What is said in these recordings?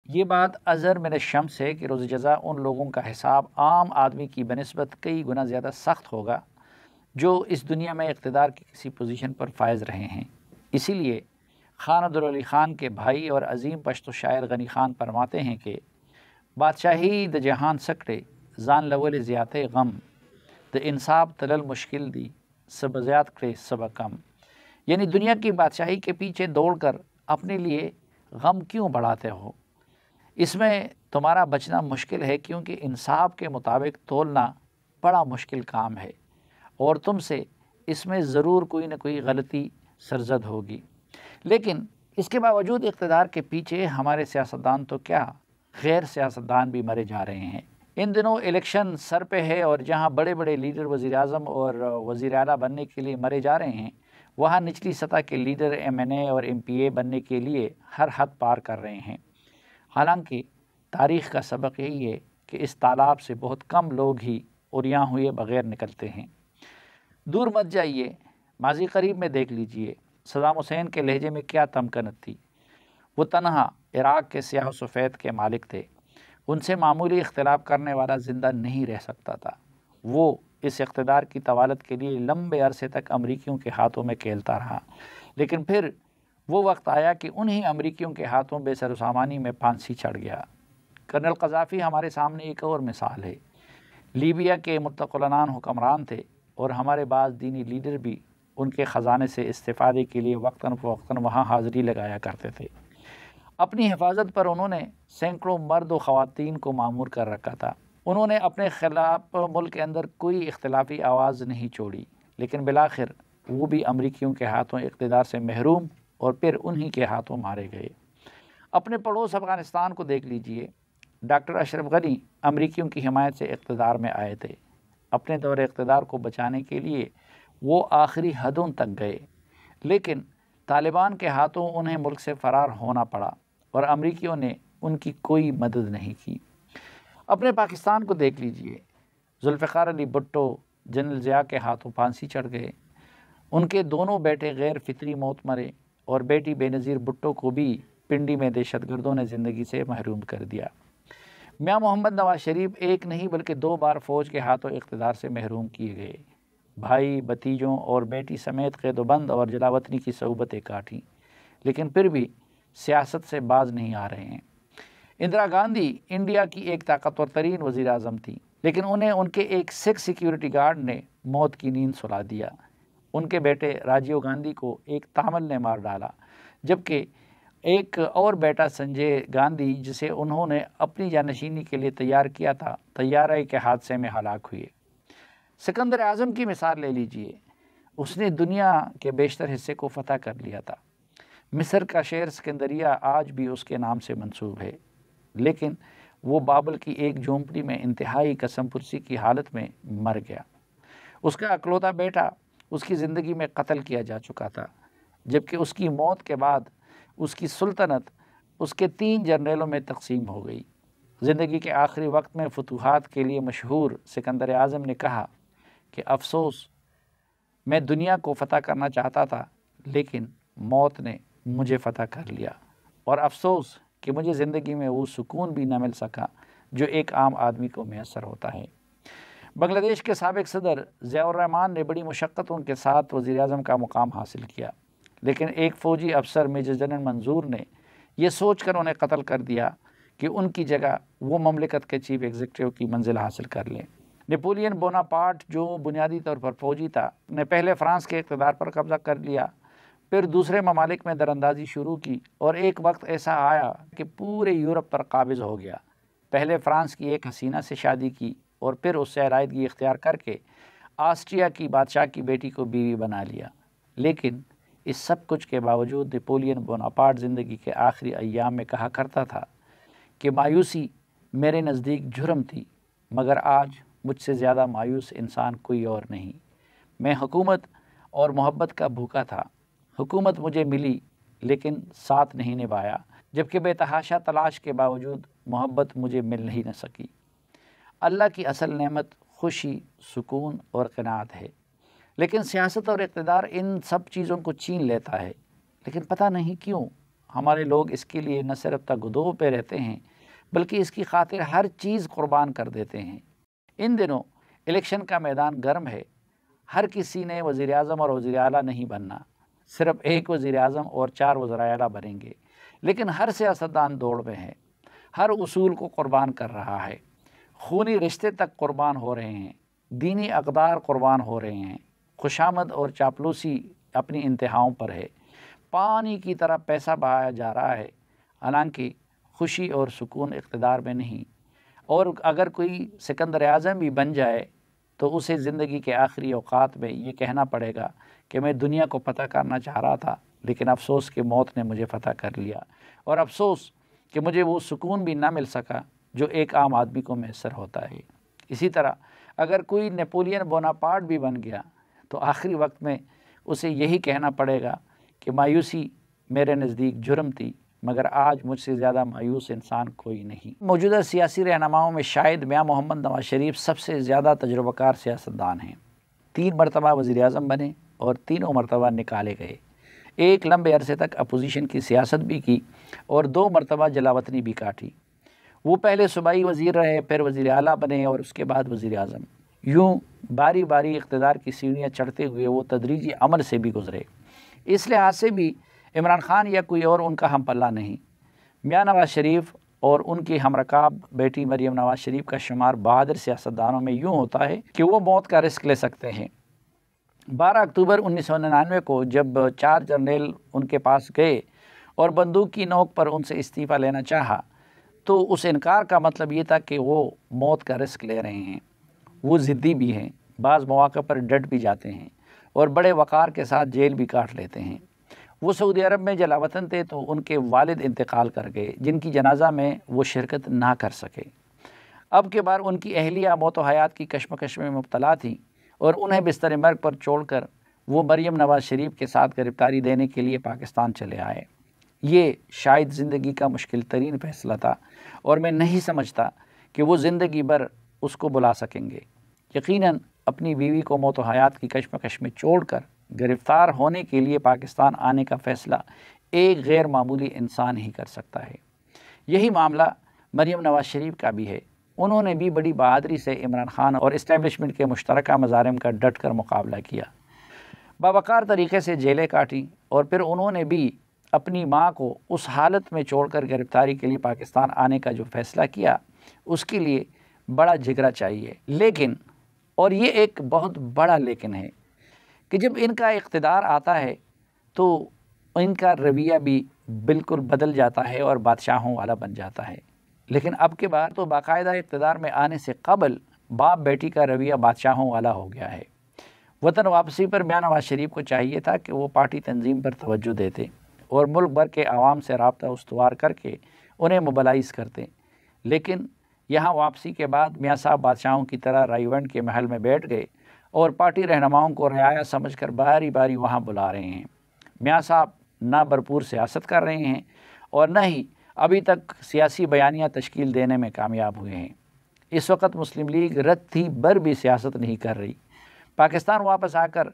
یہ بات ازہر من الشمس ہے کہ روز جزا ان لوگوں کا حساب عام آدمی کی بنسبت کئی گنا زیادہ سخت ہوگا جو اس دنیا میں اقتدار کی کسی پوزیشن پر فائز رہے ہیں۔ اسی لیے خان عبدالعلی خان کے بھائی اور عظیم پشتو شاعر غنی خان فرماتے ہیں کہ بادشاہی د جہان سکڑے زان لول زیاتے غم د انصاف تلل مشکل دی سب زیاد کرے سب کم، یعنی دنیا کی بادشاہی کے پیچھے دوڑ کر اپنے لیے غم کیوں بڑھاتے ہو، اس میں تمہارا بچنا مشکل ہے کیونکہ انصاف کے مطابق تولنا بڑا مشکل کام ہے اور تم سے اس میں ضرور کوئی نہ کوئی غلطی سرزد ہوگی۔ لیکن اس کے باوجود اقتدار کے پیچھے ہمارے سیاستدان تو کیا غیر سیاستدان بھی مرے جا رہے ہیں۔ ان دنوں الیکشن سر پہ ہے اور جہاں بڑے بڑے لیڈر وزیر اعظم اور وزیر اعلیٰ بننے کے لیے مرے جا رہے ہیں، وہاں نچلی سطح کے لیڈر MNA اور MPA بننے کے لیے ہر حد پار کر رہے ہیں۔ حالانکہ تاریخ کا سبق یہی ہے کہ اس تالاب سے بہت کم لوگ ہی اریاں ہوئے بغیر نکلتے ہیں۔ دور مت جائیے، ماضی قریب میں دیکھ لیجئے صدام حسین کے لہجے میں کیا تمکنت تھی۔ وہ تنہا عراق کے سیاہ و سفید کے مالک تھے، ان سے معمولی اختلاف کرنے والا زندہ نہیں رہ سکتا تھا۔ وہ اس اقتدار کی طوالت کے لیے لمبے عرصے تک امریکیوں کے ہاتھوں میں کھیلتا رہا، لیکن پھر وہ وقت آیا کہ انہی امریکیوں کے ہاتھوں بے سر و سامانی میں پھانسی چڑھ گیا۔ کرنل قذافی ہمارے سامنے ایک اور مثال ہے۔ لیبیا کے مطلق العنان حکمران تھے اور ہمارے بعض دینی لیڈر بھی ان کے خزانے سے استفادے کے لیے وقتاً فوقتاً وہاں حاضری لگایا کرتے تھے۔ اپنی حفاظت پر انہوں نے سینکڑوں مرد و خواتین کو معمور کر رکھا تھا۔ انہوں نے اپنے خلاف ملک کے اندر کوئی اختلافی آواز نہیں چھوڑی، لیکن بالآخر وہ بھی امریکیوں کے ہاتھوں اقتدار سے محروم اور پھر انہی کے ہاتھوں مارے گئے۔ اپنے پڑوس افغانستان کو دیکھ لیجئے، ڈاکٹر اشرف غنی امریکیوں کی حمایت سے اقتدار میں آئے تھے۔ اپنے دور اقتدار کو بچانے کے لیے وہ آخری حدوں تک گئے، لیکن طالبان کے ہاتھوں انہیں ملک سے فرار ہونا پڑا اور امریکیوں نے ان کی کوئی مدد نہیں کی۔ اپنے پاکستان کو دیکھ لیجئے، ذوالفقار علی بھٹو جنرل ضیاء کے ہاتھوں پھانسی چڑھ گئے، ان کے دونوں بیٹے غیر فطری موت مرے اور بیٹی بے نظیر بھٹو کو بھی پنڈی میں دہشت گردوں نے زندگی سے محروم کر دیا۔ میاں محمد نواز شریف ایک نہیں بلکہ 2 بار فوج کے ہاتھوں اقتدار سے محروم کیے گئے، بھائی بھتیجوں اور بیٹی سمیت قید و بند اور جلاوطنی کی صحبتیں کاٹیں، لیکن پھر بھی سیاست سے باز نہیں آ رہے ہیں۔ اندرا گاندھی انڈیا کی ایک طاقتور ترین وزیر اعظم تھی، لیکن انہیں ان کے ایک سکھ سیکیورٹی گارڈ نے موت کی نیند سلا دیا۔ ان کے بیٹے راجیو گاندھی کو ایک تامل نے مار ڈالا، جبکہ ایک اور بیٹا سنجے گاندھی جسے انہوں نے اپنی جانشینی کے لیے تیار کیا تھا، طیارے کے حادثے میں ہلاک ہوئے۔ سکندر اعظم کی مثال لے لیجئے، اس نے دنیا کے بیشتر حصے کو فتح کر لیا تھا۔ مصر کا شہر سکندریہ آج بھی اس کے نام سے منسوب ہے، لیکن وہ بابل کی ایک جھونپڑی میں انتہائی قسم پرسی کی حالت میں مر گیا۔ اس کا اکلوتا بیٹا اس کی زندگی میں قتل کیا جا چکا تھا، جبکہ اس کی موت کے بعد اس کی سلطنت اس کے 3 جرنیلوں میں تقسیم ہو گئی۔ زندگی کے آخری وقت میں فتوحات کے لیے مشہور سکندر اعظم نے کہا کہ افسوس، میں دنیا کو فتح کرنا چاہتا تھا لیکن موت نے مجھے فتح کر لیا، اور افسوس کہ مجھے زندگی میں وہ سکون بھی نہ مل سکا جو ایک عام آدمی کو میسر ہوتا ہے۔ بنگلہ دیش کے سابق صدر ضیاء الرحمن نے بڑی مشقتوں کے ساتھ وزیر اعظم کا مقام حاصل کیا، لیکن ایک فوجی افسر میجر جنرل منظور نے یہ سوچ کر انہیں قتل کر دیا کہ ان کی جگہ وہ مملکت کے چیف ایگزیکٹو کی منزل حاصل کر لیں۔ نیپولین بوناپارٹ جو بنیادی طور پر فوجی تھا، نے پہلے فرانس کے اقتدار پر قبضہ کر لیا، پھر دوسرے ممالک میں دراندازی شروع کی اور ایک وقت ایسا آیا کہ پورے یورپ پر قابض ہو گیا۔ پہلے فرانس کی ایک حسینہ سے شادی کی اور پھر اس سے علیحدگی اختیار کر کے آسٹریا کی بادشاہ کی بیٹی کو بیوی بنا لیا۔ لیکن اس سب کچھ کے باوجود نیپولین بوناپارٹ زندگی کے آخری ایام میں کہا کرتا تھا کہ مایوسی میرے نزدیک جرم تھی، مگر آج مجھ سے زیادہ مایوس انسان کوئی اور نہیں۔ میں حکومت اور محبت کا بھوکا تھا، حکومت مجھے ملی لیکن ساتھ نہیں نبھایا، جبکہ بے تحاشا تلاش کے باوجود محبت مجھے مل ہی نہ سکی۔ اللہ کی اصل نعمت خوشی، سکون اور قناعت ہے، لیکن سیاست اور اقتدار ان سب چیزوں کو چھین لیتا ہے، لیکن پتہ نہیں کیوں ہمارے لوگ اس کے لیے نہ صرف تگدو پہ رہتے ہیں بلکہ اس کی خاطر ہر چیز قربان کر دیتے ہیں۔ ان دنوں الیکشن کا میدان گرم ہے، ہر کسی نے وزیر اعظم اور وزیر اعلیٰ نہیں بننا، صرف ایک وزیر اعظم اور 4 وزراء اعلیٰ بنیں گے، لیکن ہر سیاستدان دوڑ میں ہے، ہر اصول کو قربان کر رہا ہے، خونی رشتے تک قربان ہو رہے ہیں، دینی اقدار قربان ہو رہے ہیں، خوشامد اور چاپلوسی اپنی انتہاؤں پر ہے، پانی کی طرح پیسہ بہایا جا رہا ہے، حالانکہ خوشی اور سکون اقتدار میں نہیں، اور اگر کوئی سکندر اعظم بھی بن جائے تو اسے زندگی کے آخری اوقات میں یہ کہنا پڑے گا کہ میں دنیا کو فتح کرنا چاہ رہا تھا لیکن افسوس کہ موت نے مجھے فتح کر لیا، اور افسوس کہ مجھے وہ سکون بھی نہ مل سکا جو ایک عام آدمی کو میسر ہوتا ہے۔ اسی طرح اگر کوئی نیپولین بوناپارٹ بھی بن گیا تو آخری وقت میں اسے یہی کہنا پڑے گا کہ مایوسی میرے نزدیک جرم تھی، مگر آج مجھ سے زیادہ مایوس انسان کوئی نہیں۔ موجودہ سیاسی رہنماؤں میں شاید میاں محمد نواز شریف سب سے زیادہ تجربہ کار سیاستدان ہیں، 3 مرتبہ وزیر اعظم بنے اور تینوں مرتبہ نکالے گئے، ایک لمبے عرصے تک اپوزیشن کی سیاست بھی کی اور 2 مرتبہ جلاوطنی بھی کاٹی۔ وہ پہلے صوبائی وزیر رہے، پھر وزیر اعلیٰ بنے اور اس کے بعد وزیر اعظم، یوں باری باری اقتدار کی سیڑھیاں چڑھتے ہوئے وہ تدریجی عمل سے بھی گزرے۔ اس لحاظ سے بھی عمران خان یا کوئی اور ان کا ہم پلہ نہیں۔ میاں نواز شریف اور ان کی ہم رکاب بیٹی مریم نواز شریف کا شمار بہادر سیاستدانوں میں یوں ہوتا ہے کہ وہ موت کا رسک لے سکتے ہیں۔ 12 اکتوبر 1999 کو جب 4 جرنیل ان کے پاس گئے اور بندوق کی نوک پر ان سے استعفیٰ لینا چاہا تو اس انکار کا مطلب یہ تھا کہ وہ موت کا رسک لے رہے ہیں۔ وہ ضدی بھی ہیں، بعض مواقع پر ڈٹ بھی جاتے ہیں اور بڑے وقار کے ساتھ جیل بھی کاٹ لیتے ہیں۔ وہ سعودی عرب میں جلاوطن تھے تو ان کے والد انتقال کر گئے جن کی جنازہ میں وہ شرکت نہ کر سکے۔ اب کے بار ان کی اہلیہ موت و حیات کی کشمکش میں مبتلا تھی اور انہیں بستر مرگ پر چھوڑ کر وہ مریم نواز شریف کے ساتھ گرفتاری دینے کے لیے پاکستان چلے آئے۔ یہ شاید زندگی کا مشکل ترین فیصلہ تھا اور میں نہیں سمجھتا کہ وہ زندگی بھر اس کو بلا سکیں گے۔ یقیناً اپنی بیوی کو موت و حیات کی کشمکش میں چھوڑ کر گرفتار ہونے کے لیے پاکستان آنے کا فیصلہ ایک غیر معمولی انسان ہی کر سکتا ہے۔ یہی معاملہ مریم نواز شریف کا بھی ہے۔ انہوں نے بھی بڑی بہادری سے عمران خان اور اسٹیبلشمنٹ کے مشترکہ مظالم کا ڈٹ کر مقابلہ کیا، باوقار طریقے سے جیلیں کاٹیں، اور پھر انہوں نے بھی اپنی ماں کو اس حالت میں چھوڑ کر گرفتاری کے لیے پاکستان آنے کا جو فیصلہ کیا اس کے لیے بڑا جگرا چاہیے۔ لیکن، اور یہ ایک بہت بڑا لیکن ہے، کہ جب ان کا اقتدار آتا ہے تو ان کا رویہ بھی بالکل بدل جاتا ہے اور بادشاہوں والا بن جاتا ہے۔ لیکن اب کے بعد تو باقاعدہ اقتدار میں آنے سے قبل باپ بیٹی کا رویہ بادشاہوں والا ہو گیا ہے۔ وطن واپسی پر میاں نواز شریف کو چاہیے تھا کہ وہ پارٹی تنظیم پر توجہ دیتے اور ملک بھر کے عوام سے رابطہ استوار کر کے انہیں موبلائز کرتے، لیکن یہاں واپسی کے بعد میاں صاحب بادشاہوں کی طرح رائیونڈ کے محل میں بیٹھ گئے اور پارٹی رہنماؤں کو رعایا سمجھ کر باری باری وہاں بلا رہے ہیں۔ میاں صاحب نہ بھرپور سیاست کر رہے ہیں اور نہ ہی ابھی تک سیاسی بیانیہ تشکیل دینے میں کامیاب ہوئے ہیں۔ اس وقت مسلم لیگ رتی بھر بھی سیاست نہیں کر رہی۔ پاکستان واپس آ کر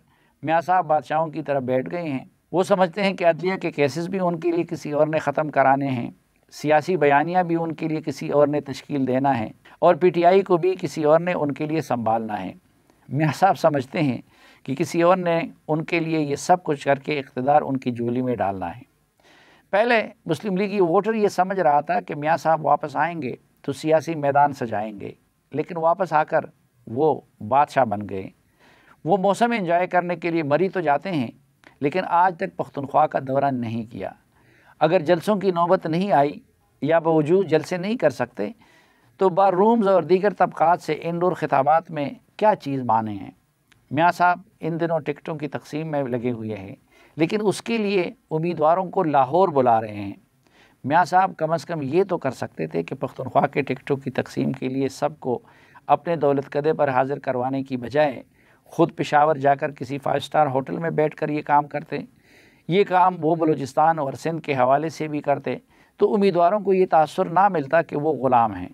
میاں صاحب بادشاہوں کی طرح بیٹھ گئے ہیں۔ وہ سمجھتے ہیں کہ عدلیہ کے کیسز بھی ان کے لیے کسی اور نے ختم کرانے ہیں، سیاسی بیانیہ بھی ان کے لیے کسی اور نے تشکیل دینا ہے، اور پی ٹی آئی کو بھی کسی اور نے ان کے لیے سنبھالنا ہے۔ میاں صاحب سمجھتے ہیں کہ کسی اور نے ان کے لیے یہ سب کچھ کر کے اقتدار ان کی جولی میں ڈالنا ہے۔ پہلے مسلم لیگی ووٹر یہ سمجھ رہا تھا کہ میاں صاحب واپس آئیں گے تو سیاسی میدان سجائیں گے، لیکن واپس آ کر وہ بادشاہ بن گئے۔ وہ موسم انجوائے کرنے کے لیے مری تو جاتے ہیں لیکن آج تک پختونخوا کا دورہ نہیں کیا۔ اگر جلسوں کی نوبت نہیں آئی یا باوجود جلسے نہیں کر سکتے تو بار رومز اور دیگر طبقات سے انڈور خطابات میں کیا چیز مانے ہیں۔ میاں صاحب ان دنوں ٹکٹوں کی تقسیم میں لگے ہوئے ہیں، لیکن اس کے لیے امیدواروں کو لاہور بلا رہے ہیں۔ میاں صاحب کم از کم یہ تو کر سکتے تھے کہ پختونخوا کے ٹکٹوں کی تقسیم کے لیے سب کو اپنے دولت کدے پر حاضر کروانے کی بجائے خود پشاور جا کر کسی 5 اسٹار ہوٹل میں بیٹھ کر یہ کام کرتے۔ یہ کام وہ بلوچستان اور سندھ کے حوالے سے بھی کرتے تو امیدواروں کو یہ تاثر نہ ملتا کہ وہ غلام ہیں۔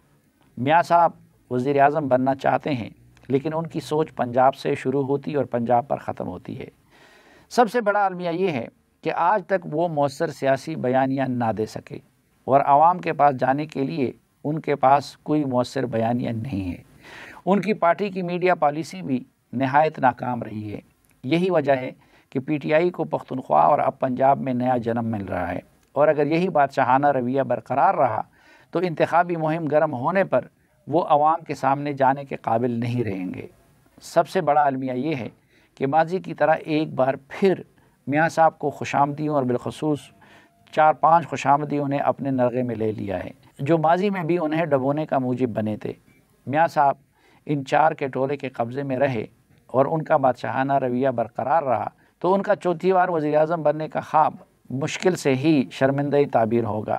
میاں صاحب وزیر اعظم بننا چاہتے ہیں لیکن ان کی سوچ پنجاب سے شروع ہوتی اور پنجاب پر ختم ہوتی ہے۔ سب سے بڑا المیہ یہ ہے کہ آج تک وہ مؤثر سیاسی بیانیہ نہ دے سکے اور عوام کے پاس جانے کے لیے ان کے پاس کوئی مؤثر بیانیہ نہیں ہے۔ ان کی پارٹی کی میڈیا پالیسی بھی نہایت ناکام رہی ہے۔ یہی وجہ ہے کہ پی ٹی آئی کو پختونخوا اور اب پنجاب میں نیا جنم مل رہا ہے، اور اگر یہی بادشاہانہ رویہ برقرار رہا تو انتخابی مہم گرم ہونے پر وہ عوام کے سامنے جانے کے قابل نہیں رہیں گے۔ سب سے بڑا المیہ یہ ہے کہ ماضی کی طرح ایک بار پھر میاں صاحب کو خوشامدیوں اور بالخصوص 4-5 خوشامدیوں نے اپنے نرغے میں لے لیا ہے، جو ماضی میں بھی انہیں ڈبونے کا موجب بنے تھے۔ میاں صاحب ان 4 کے ٹولے کے قبضے میں رہے اور ان کا بادشاہانہ رویہ برقرار رہا تو ان کا چوتھی بار وزیر اعظم بننے کا خواب مشکل سے ہی شرمندہ تعبیر ہوگا۔